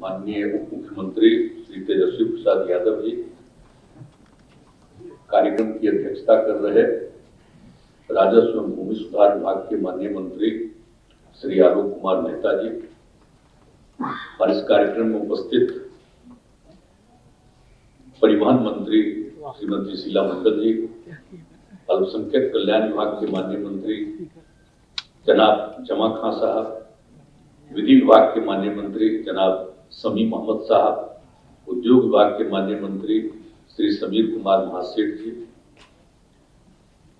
माननीय उप मुख्यमंत्री श्री तेजस्वी प्रसाद यादव जी कार्यक्रम की अध्यक्षता कर रहे, राजस्व एवं भूमि सुधार विभाग के माननीय मंत्री श्री आलोक कुमार मेहता जी और इस कार्यक्रम में उपस्थित परिवहन मंत्री श्रीमती शीला मंडल जी, अल्पसंख्यक कल्याण विभाग के माननीय मंत्री जनाब जमा खां साहब, विधि विभाग के माननीय मंत्री जनाब समी मोहम्मद साहब, उद्योग विभाग के माननीय मंत्री श्री समीर कुमार महासेठ जी,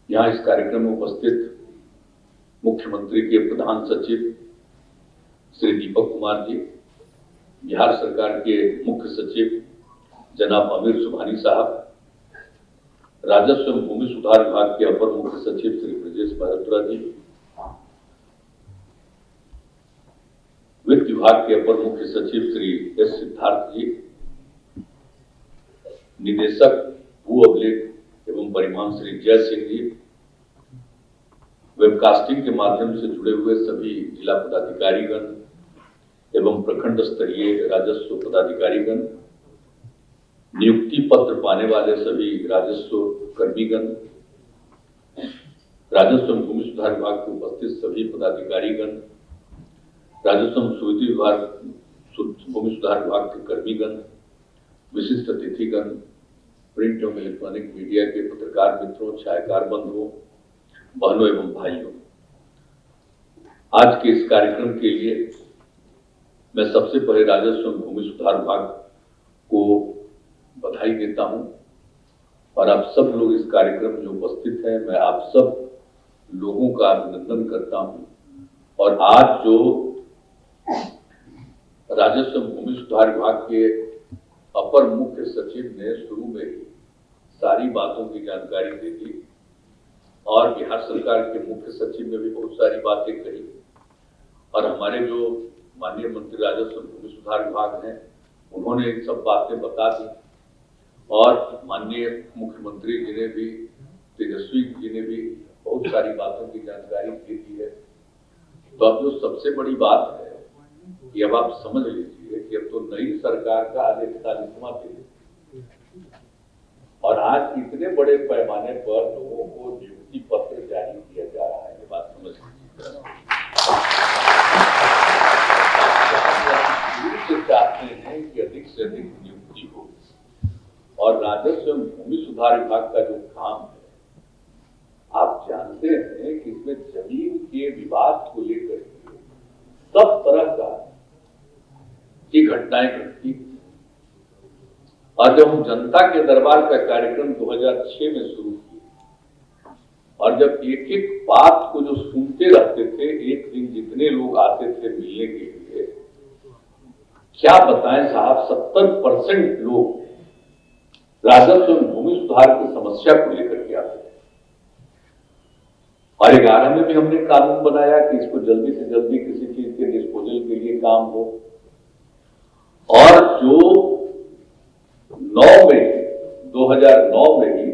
यहाँ इस कार्यक्रम में उपस्थित मुख्यमंत्री के प्रधान सचिव श्री दीपक कुमार जी, बिहार सरकार के मुख्य सचिव जनाब अमीर सुभानी साहब, राजस्व एवं भूमि सुधार विभाग के अपर मुख्य सचिव श्री ब्रजेश मल्होत्रा जी, वित्त विभाग के अपर मुख्य सचिव श्री एस सिद्धार्थ जी, निदेशक भू अभिलेख एवं परिवहन श्री जय सिंह जी, वेबकास्टिंग के माध्यम से जुड़े हुए सभी जिला पदाधिकारीगण एवं प्रखंड स्तरीय राजस्व पदाधिकारीगण, नियुक्ति पत्र पाने वाले सभी राजस्व कर्मीगण, राजस्व एवं भूमि सुधार विभाग के उपस्थित सभी पदाधिकारीगण, राजस्व एवं सुविधा विभाग भूमि सुधार विभाग के कर्मीगण, विशिष्ट अतिथिगण, प्रिंट एवं इलेक्ट्रॉनिक मीडिया के पत्रकार मित्रों, छायाकार बंधुओं, बहनों एवं भाइयों, आज के इस कार्यक्रम के लिए मैं सबसे पहले राजस्व एवं भूमि सुधार विभाग को बधाई देता हूं और आप सब लोग इस कार्यक्रम में उपस्थित हैं, मैं आप सब लोगों का अभिनंदन करता हूं। और आज जो राजस्व एवं भूमि सुधार विभाग के अपर मुख्य सचिव ने शुरू में ही सारी बातों की जानकारी दे दी और बिहार सरकार के मुख्य सचिव ने भी बहुत सारी बातें कही और हमारे जो माननीय मंत्री राजस्व एवं भूमि सुधार विभाग हैं उन्होंने इन सब बातें बता दी और माननीय मुख्यमंत्री जी ने भी, तेजस्वी जी ने भी बहुत सारी बातों की जानकारी दे दी है। तो अब जो सबसे बड़ी बात है कि अब आप समझ लीजिए कि अब तो नई सरकार का आज 41वां दिन और आज इतने बड़े पैमाने पर लोगों को नियुक्ति पत्र जारी किया जा रहा है, ये बात समझ लीजिए। चाहते हैं कि अधिक से अधिक नियुक्ति हो और राजस्व एवं भूमि सुधार विभाग का जो काम है, आप जानते हैं कि इसमें जमीन के विवाद को लेकर सब तरह का की घटनाएं घटती और जब हम जनता के दरबार का कार्यक्रम 2006 में शुरू किए और जब एक एक बात को जो सुनते रहते थे, एक दिन जितने लोग आते थे मिलने के लिए, क्या बताएं साहब, 70% लोग राजस्व एवं भूमि सुधार की समस्या को लेकर के आते थे। और 11 में भी हमने कानून बनाया कि इसको जल्दी से जल्दी किसी चीज के डिस्पोजल के लिए काम हो और जो 2009 में ही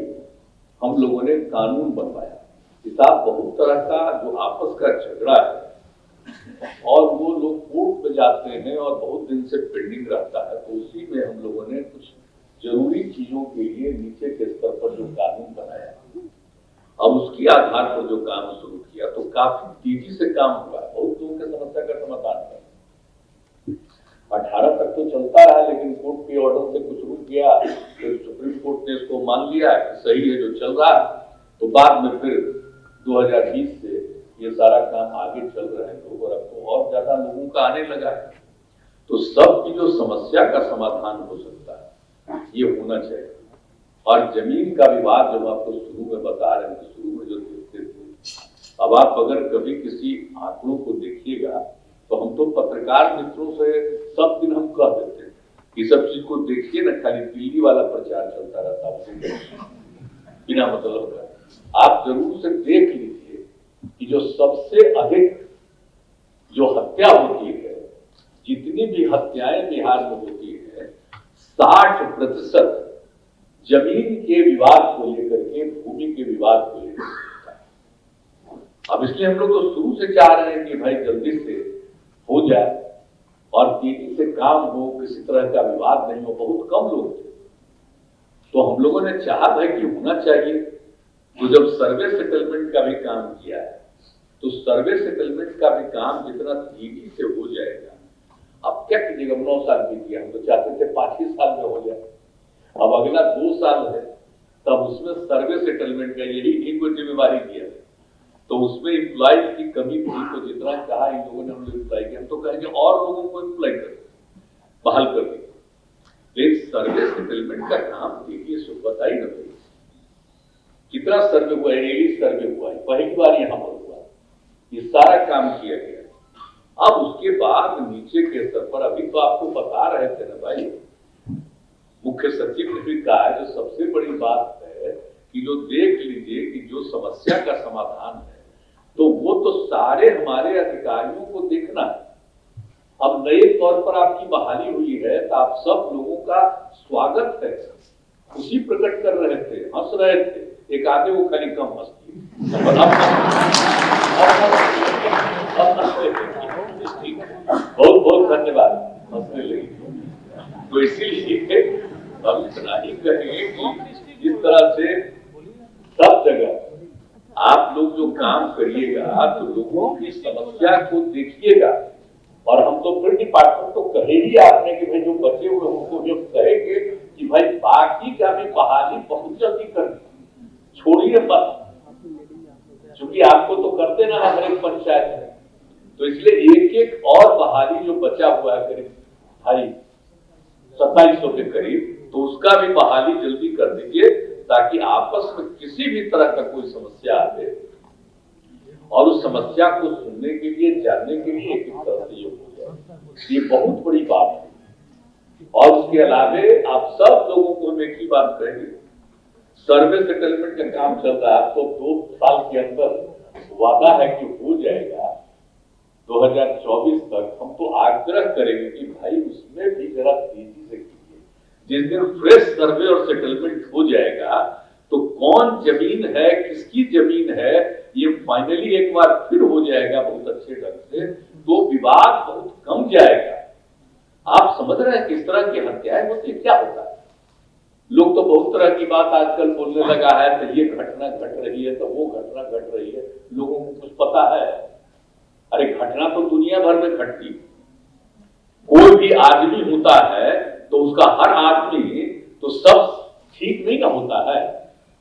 हम लोगों ने कानून बनवाया। किताब बहुत तरह का जो आपस का झगड़ा है और वो लोग कोर्ट में जाते हैं और बहुत दिन से पेंडिंग रहता है, तो उसी में हम लोगों ने कुछ जरूरी चीजों के लिए नीचे के स्तर पर जो कानून बनाया, अब उसके आधार पर जो काम शुरू किया तो काफी तेजी से काम हुआ, बहुत लोगों की समस्या का समाधान हुआ। 18 तक तो चलता रहा लेकिन कोर्ट के ऑर्डर से कुछ रुक गया, फिर सुप्रीम कोर्ट ने इसको मान लिया कि सही है जो चल रहा है, तो बाद में फिर 2020 से ये सारा काम आगे चल रहे हैं लोग और अब तो और ज्यादा लोगों का आने लगा है। तो सबकी जो समस्या का समाधान हो सकता है ये होना चाहिए। और जमीन का विवाद जब आपको शुरू में बता रहे हैं, शुरू में जो देखते थे, अब आप अगर कभी किसी आंकड़ों को देखिएगा तो हम तो पत्रकार मित्रों से सब दिन हम कह देते हैं कि सब चीज को देखिए ना, खाली दिल्ली वाला प्रचार चलता रहता है बिना मतलब का। आप जरूर से देख लीजिए कि जो सबसे अधिक जो हत्या होती है, जितनी भी हत्याएं बिहार में होती है, 60% जमीन के विवाद को लेकर के, भूमि के विवाद को लेकर। अब इसलिए हम लोग तो शुरू से चाह रहे हैं कि भाई जल्दी से हो जाए और तेजी से काम हो, किसी तरह का विवाद नहीं हो, बहुत कम लोग थे। तो हम लोगों ने चाहा था कि होना चाहिए। तो जब सर्वे सेटलमेंट का भी काम किया है, तो सर्वे सेटलमेंट का भी काम जितना तेजी से हो जाएगा, अब क्या कीजिएगा, 9 साल बीत गया, हम तो चाहते थे 5 ही साल में हो जाए, अब अगला 2 साल है, तब उसमें सर्वे सेटलमेंट का यही एक कोई जिम्मेवारी दिया है। तो उसमें एम्प्लॉयज की कमी थी, तो जितना कहा इन लोगों ने हम लोग एम्प्लॉय किया, हम तो कहेंगे और लोगों को एम्प्लॉय कर बहाल कर देंगे। लेकिन सर्वे सेटलमेंट का काम देखिए, सुबह ही न भाई कितना सर्वे हुआ है, डेली सर्वे हुआ है, पहली बार यहां पर हुआ, ये सारा काम किया गया। अब उसके बाद नीचे के स्तर पर, अभी तो आपको बता रहे थे ना भाई, मुख्य सचिव ने भी कहा है, जो सबसे बड़ी बात है कि जो देख लीजिए कि जो समस्या का समाधान है, तो वो तो सारे हमारे अधिकारियों को देखना है। अब नए तौर पर आपकी बहाली हुई है, तो आप सब लोगों का स्वागत है, खुशी प्रकट कर रहे थे, हंस रहे थे। एक आधे वो खाली कम हंसती है, बहुत बहुत धन्यवाद, हंसने लगी। तो इसीलिए हम इतना ही कहेंगे कि जिस तरह से सब जगह आप लोग जो काम करिएगा, तो लोगों की समस्या को देखिएगा। और हम तो फिर डिपार्टमेंट को कहे ही आपने कि भाई जो बचे हुए उनको भी कहेंगे कि भाई बाकी का भी बहाली बहुत जल्दी कर दी, छोड़िए मत, क्योंकि आपको तो करते ना हर एक पंचायत में। तो इसलिए एक एक और बहाली जो बचा हुआ है करीब 2700 के करीब, तो उसका भी बहाली जल्दी कर दीजिए, ताकि आपस में किसी भी तरह का कोई समस्या आए और उस समस्या को सुनने के लिए, जानने के लिए एक तरह से हो जाए। ये बहुत बड़ी बात है। और उसके अलावे आप सब लोगों को हम एक ही बात कहेंगे, सर्वे सेटलमेंट का काम चल रहा है, तो 2 साल के अंदर वादा है कि हो जाएगा 2024 तक। हम तो आग्रह करेंगे कि भाई उसमें भी जरा तेजी से कीजिए। जिस दिन फ्रेश सर्वे और सेटलमेंट हो जाएगा, तो कौन जमीन है, किसकी जमीन है, ये फाइनली एक बार फिर हो जाएगा बहुत अच्छे ढंग से, तो विवाद बहुत कम जाएगा। आप समझ रहे हैं किस तरह की हत्याएं होती, क्या होता है। लोग तो बहुत तरह की बात आजकल बोलने लगा है, तो ये घटना घट रही है, तो वो घटना घट रही है, लोगों को कुछ पता है। अरे घटना तो दुनिया भर में घटती, कोई भी आदमी होता है तो उसका हर आदमी तो सब ठीक नहीं ना होता है,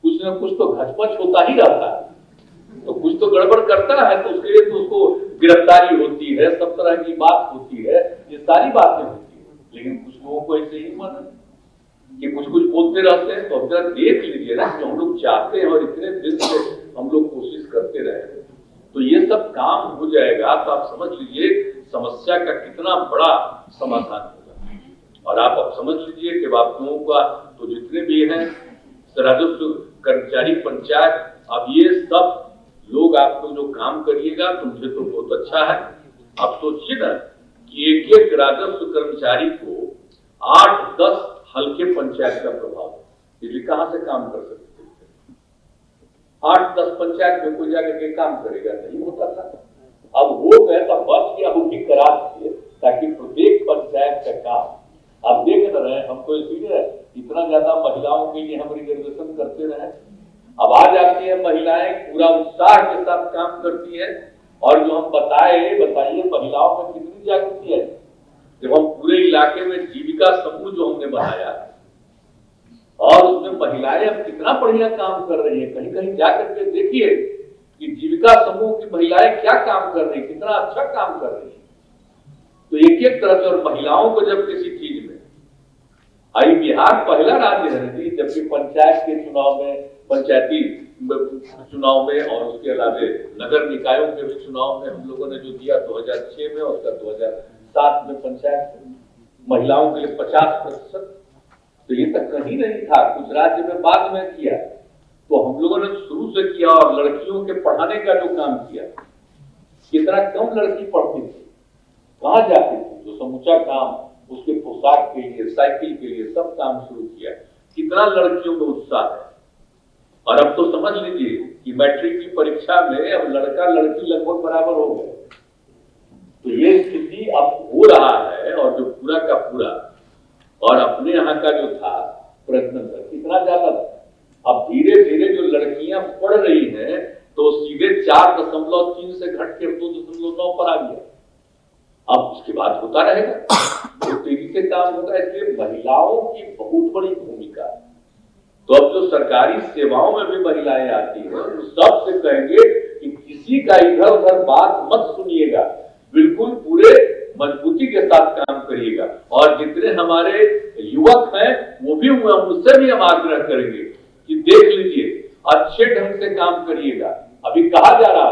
कुछ ना कुछ तो घचपच होता ही रहता है, तो कुछ तो गड़बड़ करता है, तो उसके लिए तो उसको गिरफ्तारी होती है, सब तरह की बात होती है, ये सारी बातें होती है। लेकिन कुछ लोगों को ऐसे ही मन कि कुछ कुछ बोलते रहते हैं। तो अब जरा देख लीजिए ना कि हम लोग चाहते हैं और इतने दिन से हम लोग कोशिश करते रहे, तो ये सब काम हो जाएगा, तो आप समझ लीजिए समस्या का कितना बड़ा समाधान होगा। और आप अब समझ लीजिए कि आप लोगों का तो जितने भी हैं राजस्व कर्मचारी पंचायत, अब ये सब लोग आप लोग जो काम करिएगा, तो मुझे तो बहुत अच्छा है। आप सोचिए ना कि एक एक राजस्व कर्मचारी को 8-10 हल्के पंचायत का प्रभाव, इसलिए कहां से काम कर सकते थे। 8-10 पंचायत में कोई जाकर के काम करेगा, नहीं होता था। अब हो गए तो बच गया, वो भी करा दीजिए, ताकि प्रत्येक पंचायत का काम आप देख रहे हैं। हम तो इसीलिए इतना ज्यादा महिलाओं के लिए हम रिजर्वेशन करते रहे। अब आ जाती है महिलाएं, पूरा उत्साह के साथ काम करती है, और जो हम बताइए महिलाओं में कितनी जागृति है। जब हम पूरे इलाके में जीविका समूह जो हमने बनाया, और उसमें महिलाएं अब कितना बढ़िया काम कर रही है, कहीं कहीं जाकर के देखिए कि जीविका समूह की महिलाएं क्या काम कर रही है, कितना अच्छा काम कर रही है। तो एक एक तरह से, और महिलाओं को जब किसी चीज में, आई बिहार पहला राज्य है जबकि पंचायत के चुनाव में, पंचायती चुनाव में, और उसके अलावा नगर निकायों के भी चुनाव में हम लोगों ने जो दिया 2006 में, और उसका 2007 में पंचायत महिलाओं के लिए 50%, तो ये तक कहीं नहीं था, कुछ राज्य में बाद में किया। तो हम लोगों ने शुरू से किया, और लड़कियों के पढ़ाने का जो काम किया, कितना कम लड़की पढ़ती थी, कहां जाती थी, जो समूचा काम उसके पोशाक के लिए, साइकिल के लिए सब काम शुरू किया। कितना लड़कियों में उत्साह है। और अब तो समझ लीजिए कि मैट्रिक की परीक्षा में अब लड़का लड़की लगभग बराबर हो गए। तो ये स्थिति अब हो रहा है और जो पूरा का पूरा और अपने यहाँ का जो था प्रश्न कितना ज्यादा था। अब धीरे धीरे जो लड़कियां पढ़ रही हैं तो सीधे 4.3 से घट के 2.9 पर आ गया। अब उसके बाद होता रहेगा, तो तेजी से काम होगा। इसलिए महिलाओं की बहुत बड़ी भूमिका। तो अब जो सरकारी सेवाओं में भी महिलाएं आती हैं तो सबसे कहेंगे कि किसी का इधर उधर बात मत सुनिएगा, बिल्कुल पूरे मजबूती के साथ काम करिएगा। और जितने हमारे युवक हैं वो भी हुए, उससे भी हम आग्रह करेंगे कि देख लीजिए अच्छे ढंग से काम करिएगा। अभी कहा जा रहा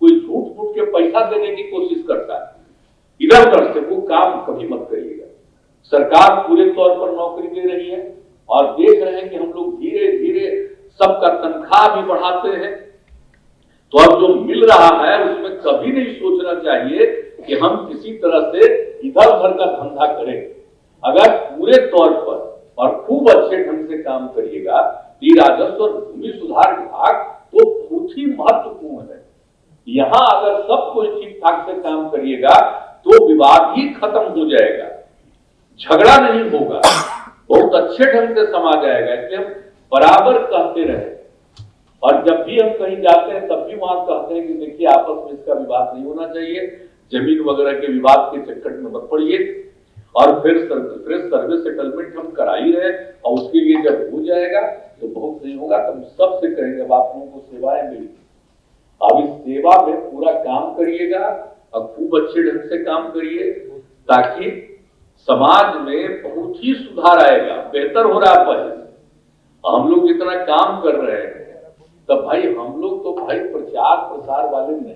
कोई झूठ फूट के पैसा देने की कोशिश करता है, इधर उधर से वो काम कभी मत करिएगा। सरकार पूरे तौर पर नौकरी दे रही है और देख रहे हैं कि हम लोग धीरे धीरे सबका तनख्वाह भी बढ़ाते हैं। तो अब जो मिल रहा है उसमें कभी नहीं सोचना चाहिए कि हम किसी तरह से इधर उधर का धंधा करें। अगर पूरे तौर पर और खूब अच्छे ढंग से काम करिएगा, राजस्व और भूमि सुधार विभाग तो बहुत ही महत्वपूर्ण है। यहाँ अगर सब कुछ ठीक ठाक से काम करिएगा तो विवाद ही खत्म हो जाएगा, झगड़ा नहीं होगा, बहुत अच्छे ढंग से समा जाएगा। इसलिए हम बराबर कहते रहे और जब भी हम कहीं जाते हैं तब भी वहां कहते हैं कि देखिए आपस में इसका विवाद नहीं होना चाहिए, जमीन वगैरह के विवाद के चक्कर में मत पड़िए। और फिर सर्विस सेटलमेंट हम करा ही रहे और उसके लिए जब हो जाएगा तो बहुत नहीं होगा तो हम सबसे कहेंगे अब आप लोगों को सेवाएं मिली, अब इस सेवा में पूरा काम करिएगा और खूब अच्छे ढंग से काम करिए ताकि समाज में बहुत ही सुधार आएगा, बेहतर हो रहा है। पहले हम लोग जितना काम कर रहे हैं तब भाई हम लोग तो भाई प्रचार प्रसार वाले नहीं,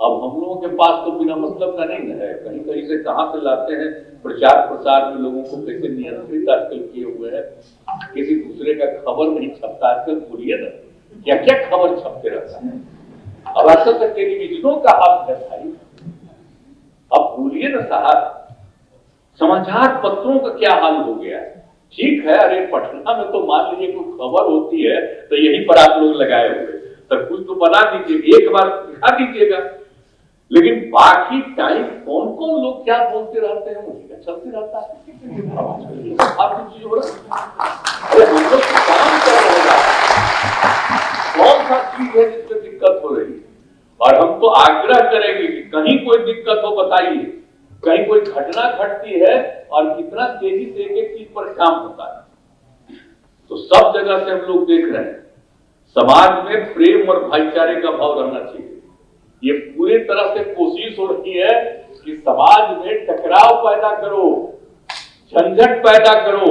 अब हम लोगों के पास तो बिना मतलब का नहीं है, कहीं कहीं से कहां से लाते हैं प्रचार प्रसार में लोगों को कैसे नियंत्रित आजकल किए हुए हैं। किसी दूसरे का खबर नहीं छपता आजकल, बोलिए ना क्या क्या खबर छपते रहता है। अब आजकल तक टेलीविजनों का हाथ है भाई, अब बोलिए ना साहब समाचार पत्रों का क्या हाल हो गया है। ठीक है, अरे पटना में तो मान लीजिए कोई खबर होती है तो यहीं पर आप लोग लगाए हुए तब कुछ तो बना दीजिए, एक बार दिखा दीजिएगा, लेकिन बाकी टाइम कौन कौन लोग क्या बोलते रहते हैं उसी का चलते रहता है। आप चीज हो रहा है हम लोग काम कर रहे हैं, कौन सा चीज है जिससे दिक्कत हो रही है। और हम तो आग्रह करेंगे कि कहीं कोई दिक्कत हो बताइए, कहीं कोई घटना घटती है और कितना तेजी से एक एक चीज पर काम होता है। तो सब जगह से हम लोग देख रहे हैं समाज में प्रेम और भाईचारे का भाव रहना चाहिए। ये पूरी तरह से कोशिश हो रही है कि समाज में टकराव पैदा करो, झंझट पैदा करो,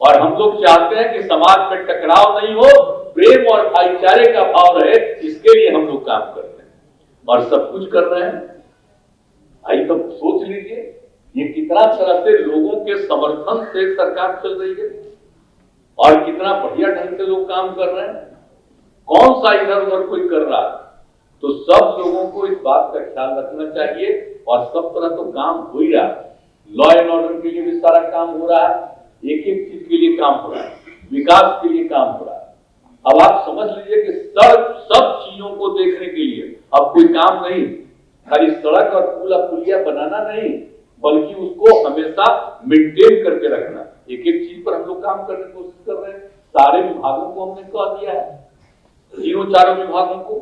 और हम लोग चाहते हैं कि समाज में टकराव नहीं हो, प्रेम और भाईचारे का भाव रहे, इसके लिए हम लोग काम करते हैं और सब कुछ कर रहे हैं। भाई तो सोच लीजिए ये कितना तरह से लोगों के समर्थन से सरकार चल रही है और कितना बढ़िया ढंग से लोग काम कर रहे हैं, कौन सा इधर उधर कोई कर रहा है। तो सब लोगों को इस बात का ख्याल रखना चाहिए और सब तरह तो काम हो ही रहा है। लॉ एंड ऑर्डर के लिए भी सारा काम हो रहा है, एक एक चीज के लिए काम हो रहा है, विकास के लिए काम हो रहा है। अब आप समझ लीजिए कि सब चीजों को देखने के लिए अब कोई काम नहीं, खाली सड़क और पुलिया बनाना नहीं, बल्कि उसको हमेशा मेंटेन करके रखना। एक एक चीज पर हम लोग काम करने की कोशिश कर रहे हैं। सारे विभागों को हमने कह दिया है, तीनों चारों विभागों को,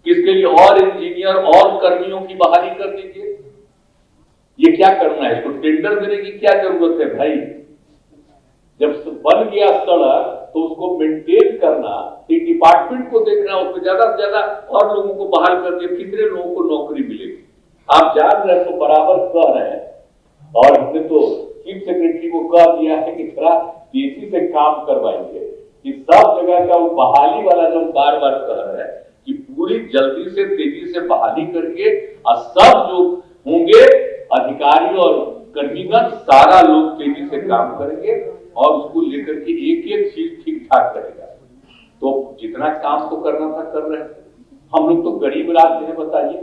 किसके लिए और इंजीनियर और कर्मियों की बहाली कर दीजिए। ये क्या करना है, इसको टेंडर देने की क्या जरूरत है भाई। जब बन गया सड़क तो उसको मेंटेन करना, डिपार्टमेंट को देखना, उसमें ज्यादा से ज्यादा और लोगों को बहाल कर दिया, कितने लोगों को नौकरी मिलेगी। आप जान रहे हैं तो बराबर कह रहे हैं और हमने तो चीफ सेक्रेटरी को कह दिया है कि थोड़ा तेजी से काम करवाएंगे कि सब जगह का वो बहाली वाला जो बार बार कह रहे हैं कि पूरी जल्दी से तेजी से बहाली करके और सब जो होंगे अधिकारी और कर्मीगण सारा लोग तेजी से काम करेंगे और उसको लेकर के एक एक चीज ठीक ठाक करेगा। तो जितना काम तो करना था कर रहे हैं हम लोग, तो गरीब राज्य है बताइए,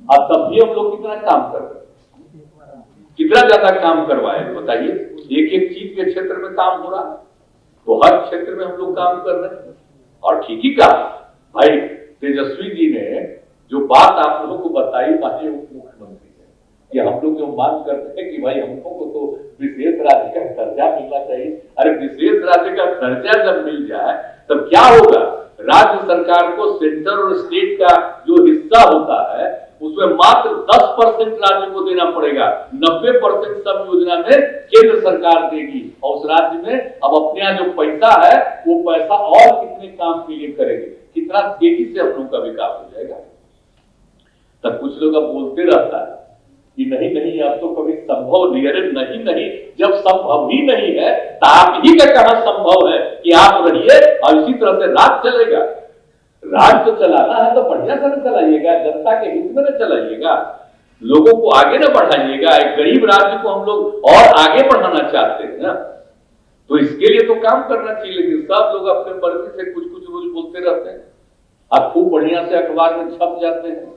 और तब भी हम लोग कितना काम कर रहे हैं, कितना ज्यादा काम करवाए बताइए। एक एक चीज के क्षेत्र में काम हो रहा है, तो हर क्षेत्र में हम लोग काम कर रहे हैं। और ठीक ही कहा भाई तेजस्वी जी ने जो बात आप लोगों को बताई माननीय उप मुख्यमंत्री, कि हम लोग जो मांग करते हैं कि भाई हमको को तो विशेष राज्य का दर्जा मिलना चाहिए। अरे विशेष राज्य का दर्जा जब मिल जाए तब क्या होगा, राज्य सरकार को सेंटर और स्टेट का जो हिस्सा होता है उसमें मात्र 10% राज्य को देना पड़ेगा, 90% सब योजना में केंद्र सरकार देगी। और उस राज्य में अब अपने यहाँ जो पैसा है वो पैसा और कितने काम के लिए करेंगे, कितना तेजी से हम लोग का विकास हो जाएगा। तब कुछ लोग अब बोलते रहता है कि नहीं नहीं अब तो कभी संभव नहीं। अरे नहीं नहीं, जब संभव ही नहीं है तो आप ही का कहां संभव है कि आप रहिए और इसी तरह से राज्य चलेगा। राज्य तो चलाना है तो बढ़िया से न चलाइएगा, जनता के हित में न चलाइएगा, लोगों को आगे न बढ़ाइएगा। एक गरीब राज्य को हम लोग और आगे बढ़ाना चाहते हैं ना, तो इसके लिए तो काम करना चाहिए। लेकिन सब लोग अपने मर्जी से कुछ कुछ रोज बोलते रहते हैं। आप खूब बढ़िया से अखबार में छप जाते हैं,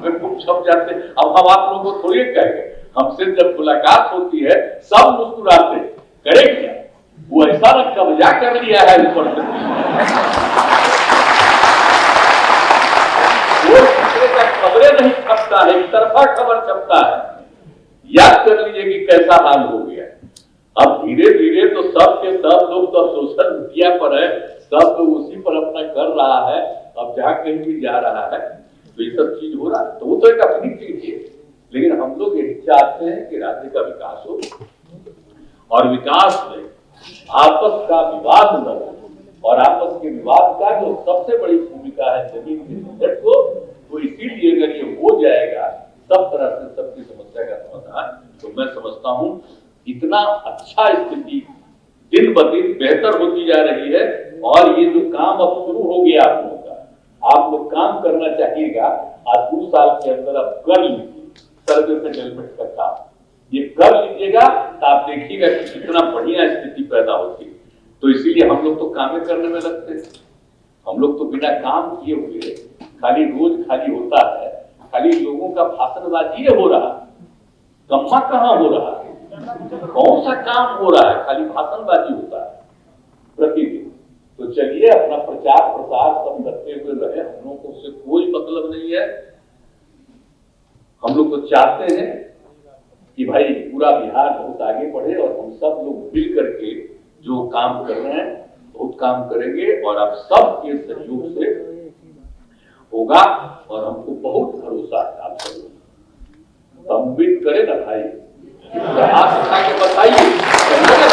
में खूब छप जाते हैं। अब हम आप लोगों को थोड़ी कहेंगे, हमसे जब मुलाकात होती है सब मुस्कुराते हैं, करे क्या वो ऐसा ना कब्जा कर लिया है ऊपर से, वो दूसरे का खबरें नहीं छपता है, एक तरफा खबर छपता है। याद कर लीजिए कि कैसा हाल हो गया। अब धीरे धीरे तो सब के सब लोग तो सोशल मीडिया पर है, सब लोग उसी पर अपना कर रहा है। अब जहां कहीं भी जा रहा है तो ये सब चीज हो रहा है, तो वो तो एक अपनी चीज है। लेकिन हम लोग यही चाहते हैं कि राज्य का विकास हो और विकास में आपस का विवाद न हो, और आपस के विवाद का जो सबसे बड़ी भूमिका है जमीन के संकट को, तो इसीलिए अगर ये हो जाएगा सब तरह से सबकी समस्या का समाधान, तो मैं समझता हूं इतना अच्छा स्थिति दिन ब दिन बेहतर होती जा रही है। और ये जो काम अब शुरू हो गया आप लोगों का, आप लोग काम करना चाहिएगा। आज 2 साल के अंदर आप कर लीजिए सर्वे सेटलमेंट का काम, ये कर लीजिएगा तो आप देखिएगा कि कितना बढ़िया स्थिति पैदा होती है। तो इसीलिए हम लोग तो कामें करने में लगते हैं। हम लोग तो बिना काम किए हुए खाली रोज खाली होता है, खाली लोगों का भाषणबाजी हो रहा है, कम्मा कहां हो रहा है, कौन सा काम हो रहा है, खाली भाषणबाजी होता है प्रतिदिन। तो चलिए अपना प्रचार प्रसार सब करते हुए रहे, हम लोग को उससे कोई मतलब नहीं है। हम लोग तो चाहते हैं कि भाई पूरा बिहार बहुत आगे बढ़े और हम सब लोग मिल करके जो काम कर रहे हैं बहुत काम करेंगे और आप सब के सहयोग से होगा और हमको बहुत भरोसा है आप सब। तो उम्मीद करें ना भाई, हाथ उठा के बताइए।